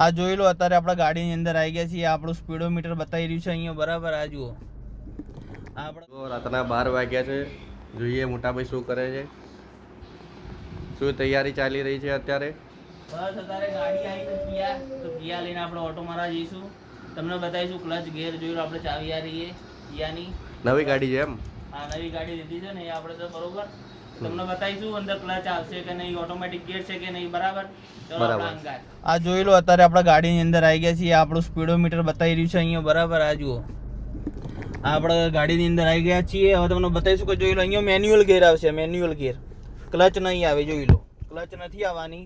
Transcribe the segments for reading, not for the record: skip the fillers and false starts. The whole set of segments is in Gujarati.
આ જોઈ લો, અત્યારે આપણા ગાડીની અંદર આવી ગયા છીએ. આપણું સ્પીડોમીટર બતાવી રહ્યું છે અહીંયા બરાબર. આ જુઓ, આપણે રાતના 12 વાગ્યા છે. જોઈએ મોટાભાઈ શું કરે છે, શું તૈયારી ચાલી રહી છે અત્યારે. બસ અત્યારે ગાડી આવી છે કિયા, તો કિયા લઈને આપણે ઓટો મારવા જઈશું. તમને બતાવીશું ક્લચ ગેર જોઈ લો, આપણે ચાવી આ રહી છે કિયાની. નવી ગાડી છે એમ? હા, નવી ગાડી લીધી છે ને એ આપણે તો બરોબર. તમને બતાવીશું અંદર ક્લચ આવશે કે નહીં, ઓટોમેટિક ગેર છે કે નહીં બરાબર. ચલો આપણે અંગાર. આ જોઈ લો, અત્યારે આપણા ગાડીની અંદર આવી ગયા છીએ. આપણું સ્પીડોમીટર બતાવી રહ્યું છે અહીંયા બરાબર. આ જુઓ, આપણે ગાડીની અંદર આવી ગયા છીએ. હવે તમને બતાવીશું કે જોઈ લો, અહીંયા મેન્યુઅલ ગેર આવશે. મેન્યુઅલ ગેર, ક્લચ નહીં આવે. જોઈ લો, ક્લચ નથી આવવાની.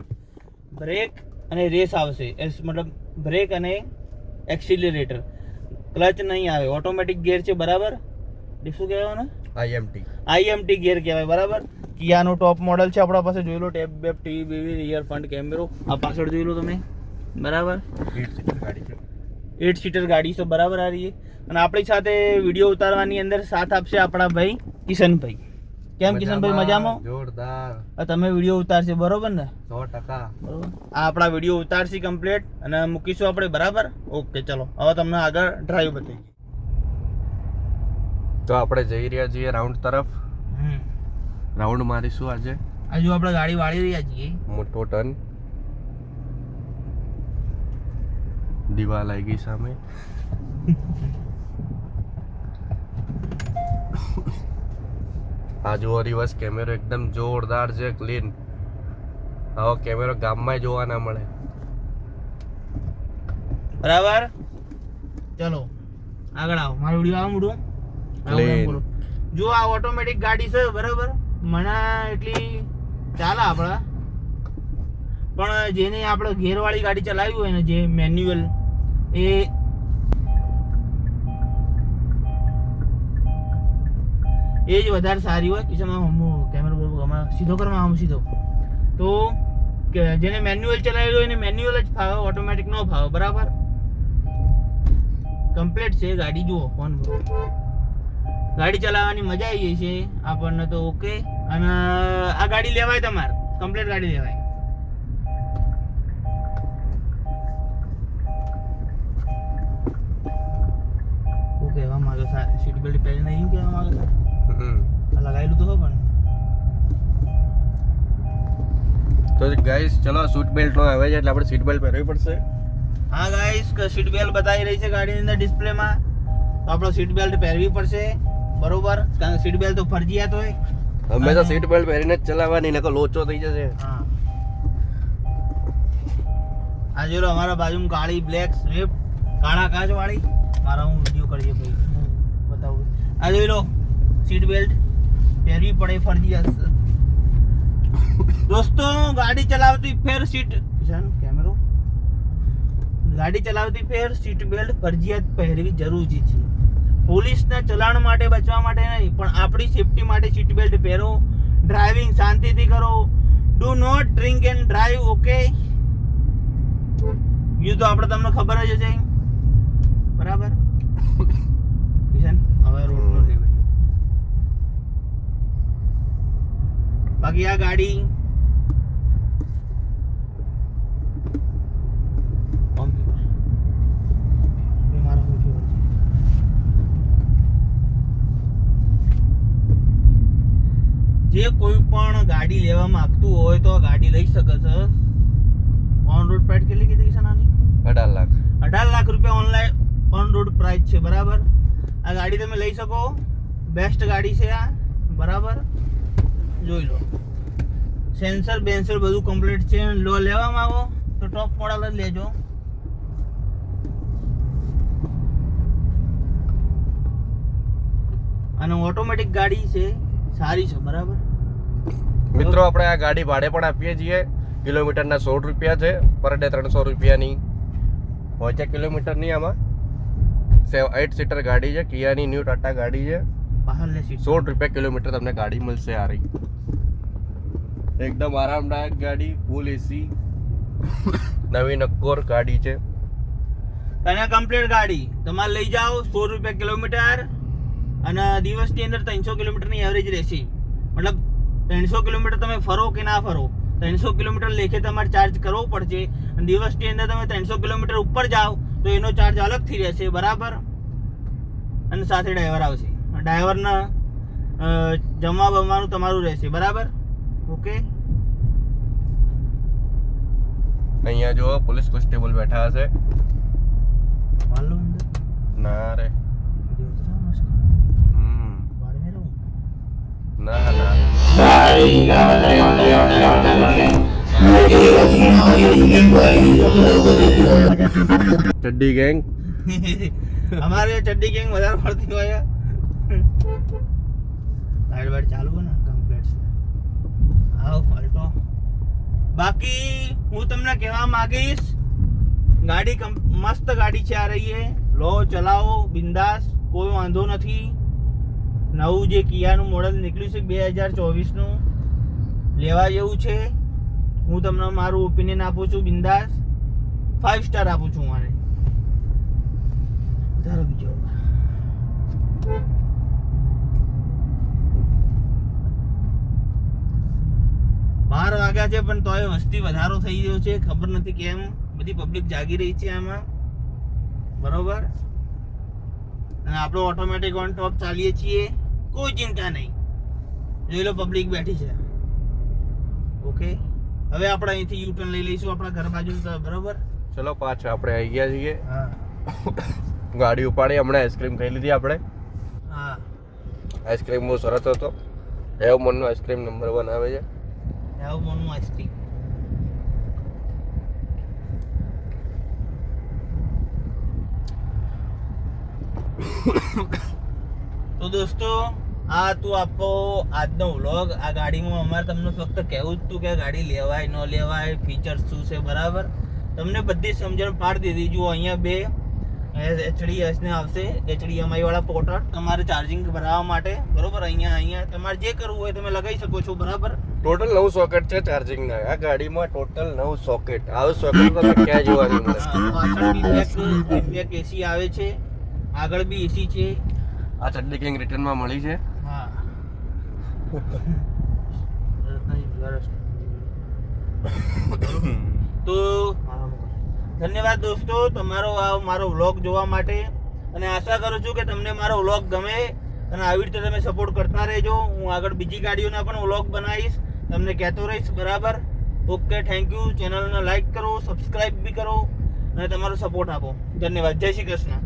બ્રેક અને રેસ આવશે, મતલબ બ્રેક અને એક્સિલરેટર. ક્લચ નહીં આવે, ઓટોમેટિક ગેર છે બરાબર. શું કહેવાય ને, આઈએમટી ગેર કહેવાય બરાબર. કિયાનું ટોપ મોડલ છે આપણા પાસે. જોઈ લો, ટેપ બેપ, ટીવી બીવી, રિયર ફ્રન્ટ કેમેરો. આ પાછળ જોઈ લો તમે બરાબર. 8 સીટર ગાડી છે બરાબર આ રહી. અને આપણી સાથે વિડીયો ઉતારવાની અંદર સાથ આપશે આપણા ભાઈ કિશનભાઈ. કેમ કિશનભાઈ, મજામાં? જોરદાર. તમે વિડીયો ઉતારશે બરોબર ને? 100%. બરોબર. આ આપણા વિડીયો ઉતારશે કમ્પ્લીટ અને મૂકીશું આપણે બરાબર. ઓકે, ચલો હવે તમને આગળ ડ્રાઈવ બતાવીએ. તો આપણે જઈ રહ્યા છીએ રાઉન્ડ તરફ. રાઉન્ડ મારીશું આજે. હજુ આપણે ગાડી વાળી રહ્યા છીએ. મોટો ટર્ન, દિવાલ આવી ગઈ સામે. આ જુઓ, રિવર્સ કેમેરો એકદમ જોરદાર છે, ક્લીન. આવો કેમેરો ગામમાં જોવા ના મળે બરાબર. ચલો આગળ આવો, મારો વિડીયો આવો મોટો. જો આ ઓટોમેટિક ગાડી છે બરાબર. મને એટલી ચાલે આપણા, પણ જેને આપણે ગેરવાળી ગાડી ચલાવી હોય ને, જે મેન્યુઅલ, એ જ વધારે સારી હોય. કિસ્સામાં કેમેરો સીધો કરવામાં આમ સીધો. તો જેને મેન્યુઅલ ચલાવેલું હોય એને મેન્યુઅલ જ ફાવે, ઓટોમેટિક ન ફાવે બરાબર. કમ્પ્લીટ છે ગાડી. જુઓ, ફોન ગાડી ચલાવવાની મજા આવી ગઈ છે આપણને તો. ઓકે, અને આ ગાડી લેવાય તમારે, કમ્પ્લીટ ગાડી લેવાય. શું કહેવા માંગે છે? સીટ બેલ્ટ પહેરી નહીં કહેવા માંગે છે? લગાવેલું તો પણ. તો ગાઈસ ચલો, સીટ બેલ્ટ નો આવે છે એટલે આપણે સીટ બેલ્ટ પહેરવી પડશે. હા ગાઈસ, સીટ બેલ્ટ બતાવી રહી છે ગાડીની અંદર ડિસ્પ્લેમાં, તો આપણે સીટ બેલ્ટ પહેરવી પડશે બરોબર. કારણ કે સીટ બેલ્ટ તો ફરજિયાત હોય. હંમેશા સીટ બેલ્ટ પહેરીને જ ચલાવવાની, નકર લોચો થઈ જશે. હા, આ જોઈ લો, અમારા બાજુમાં કાળી બ્લેક સ્વિફ્ટ, કાળા કાચ વાળી. મારા હું વિડીયો કરીએ ભાઈ, હું બતાવું. આ જોઈ લો, સીટ બેલ્ટ પહેરવી પડે, ફરજિયાત. દોસ્તો, ગાડી ચલાવતી ફેર કેમેરો, ગાડી ચલાવતી ફેર સીટ બેલ્ટ ફરજિયાત પહેરવી જરૂરી છે. પોલીસના ચલાણ માટે બચવા માટે નહીં, પણ આપણી સેફટી માટે સીટ બેલ્ટ પહેરો. ડ્રાઇવિંગ શાંતિથી કરો. Do not drink and drive. Okay, બીજું તો આપણે તમને ખબર જ છે બરાબર. હવે રોડનો બાકી આ ગાડી જે કોઈ પણ ગાડી લેવા માંગતું હોય તો ગાડી લઈ શકે છે. ઓન રોડ પ્રાઇસ કેટલી કીધી છે નાની? 18 લાખ. 18 લાખ રૂપિયા ઓનલાઈન ઓન રોડ પ્રાઇસ છે બરાબર. આ ગાડી તમે લઈ શકો, બેસ્ટ ગાડી છે આ બરાબર. જોઈ લો, સેન્સર બેન્સર બધું કમ્પ્લીટ છે. લો લેવા માંગો તો ટોપ મોડલ જ લેજો. અને ઓટોમેટિક ગાડી છે, સારી છે બરાબર. મિત્રો, આપણે આ ગાડી ભાડે પણ આપીએ છીએ. કિલોમીટરના 16 રૂપિયા છે, પર ડે 300 રૂપિયાની હોય છે કિલોમીટરની. આમાં 8 સીટર ગાડી છે, કિયાની ન્યૂ ટાટા ગાડી છે. 16 રૂપિયા કિલોમીટર તમને ગાડી મળશે. આ રહી એકદમ આરામદાયક ગાડી, ફૂલ એસી, નવી નક્કોર ગાડી છે. અને કમ્પ્લીટ ગાડી તમારે લઈ જાઓ 100 રૂપિયા કિલોમીટર, અને દિવસની અંદર 300 કિલોમીટરની એવરેજ રહેશે. મતલબ 300 કિલોમીટર તમે ફરો કે ના ફરો, 300 કિલોમીટર લેખે તમારે ચાર્જ કરવો પડશે અને દિવસની અંદર તમે 300 કિલોમીટર ઉપર જાઓ તો એનો ચાર્જ અલગથી રહેશે, બરાબર. અને સાથે ડ્રાઈવર આવશે, ડ્રાઈવરના જમવા બમવાનું તમારું રહેશે, બરાબર. ઓકે. અહીંયા જો પોલીસ કોન્સ્ટેબલ બેઠા હશે. વાલો અંદર ના રે દેવતરા મસ્ત બાળ મે રહું ના ના ચડ્ડી ગેંગ हमारे चड्डी गैंग વધારે પડતી હોય. લાઈટ વાઈટ ચાલુ હોય ને કમ્પ્લીટ છે. આવો પલટો. બાકી હું તમને કહેવા માંગીશ, ગાડી મસ્ત ગાડી છે આ રહી है, લો ચલાવો બિંદાસ, કોઈ વાંધો નથી. નવું જે કિયાનું મોડલ નીકળ્યું છે 2024 નું, લેવા જેવું છે. હું તમને મારું ઓપિનિયન આપું છું બિંદાસ, 5 સ્ટાર આપું છું. મારે ધારો બીજો 12 વાગ્યા છે પણ તોય વસ્તી વધારો થઈ ગયો છે, ખબર નથી કેમ. બધી પબ્લિક જાગી રહી છે આમાં, બરોબર. અને આપણે ઓટોમેટિક ઓન ટોપ ચાલીએ છીએ, કોઈ ચિંતા નહીં. જોઈ લો પબ્લિક બેઠી છે. ઓકે, હવે આપણે અહીંથી યુ ટર્ન લઈ લઈશું આપણા ઘર બાજુ, બરોબર. ચલો પાછા આપણે આવી ગયા છીએ. હા, ગાડી ઉપાડી, હમણાં આઈસ્ક્રીમ ખાઈ લીધી આપણે. હા, આઈસ્ક્રીમ બહુ સરસ હતો. હેવ મનનો આઈસ્ક્રીમ નંબર 1 આવે છે. હેવ મનનું આઈસ્ક્રીમ. તો દોસ્તો, આ તું આપો આજનો વ્લોગ. આ ગાડીમાં અમારે તમને ફક્ત કહેવું જ હતું કે ગાડી લેવાય ન લેવાય, ફીચર્સ શું છે, બરાબર. તમને બધી સમજણ પાડી દીધી. જુઓ અહીંયા બે HDS ને આવશે, HDMI વાળા પોર્ટ તમારે ચાર્જિંગ ભરાવવા માટે, બરોબર. અહીંયા તમારે જે કરવું હોય તમે લગાવી શકો છો, બરાબર. ટોટલ 9 સોકેટ છે ચાર્જિંગના આ ગાડીમાં. Total 9 socket. આવું સોકેટ તમે ક્યાં જોવા નહીં મળે. પાછળ બેક એસી આવે છે, આગળ બી એસી છે. આ ચડ્ડી ગેંગ રિટર્નમાં મળી છે. હા. તો ધન્યવાદ દોસ્તો તમારો આ મારો વ્લોગ જોવા માટે, અને આશા કરું છું કે તમને મારો વ્લોગ ગમે અને આવી રીતે તમે સપોર્ટ કરતા રહેજો. હું આગળ બીજી ગાડીઓના પણ વ્લોગ બનાવીશ, તમને કહેતો રહીશ, બરાબર. Okay, thank you. ચેનલને લાઈક કરો, સબસ્ક્રાઈબ બી કરો અને તમારો સપોર્ટ આપો. ધન્યવાદ. જય શ્રી કૃષ્ણ.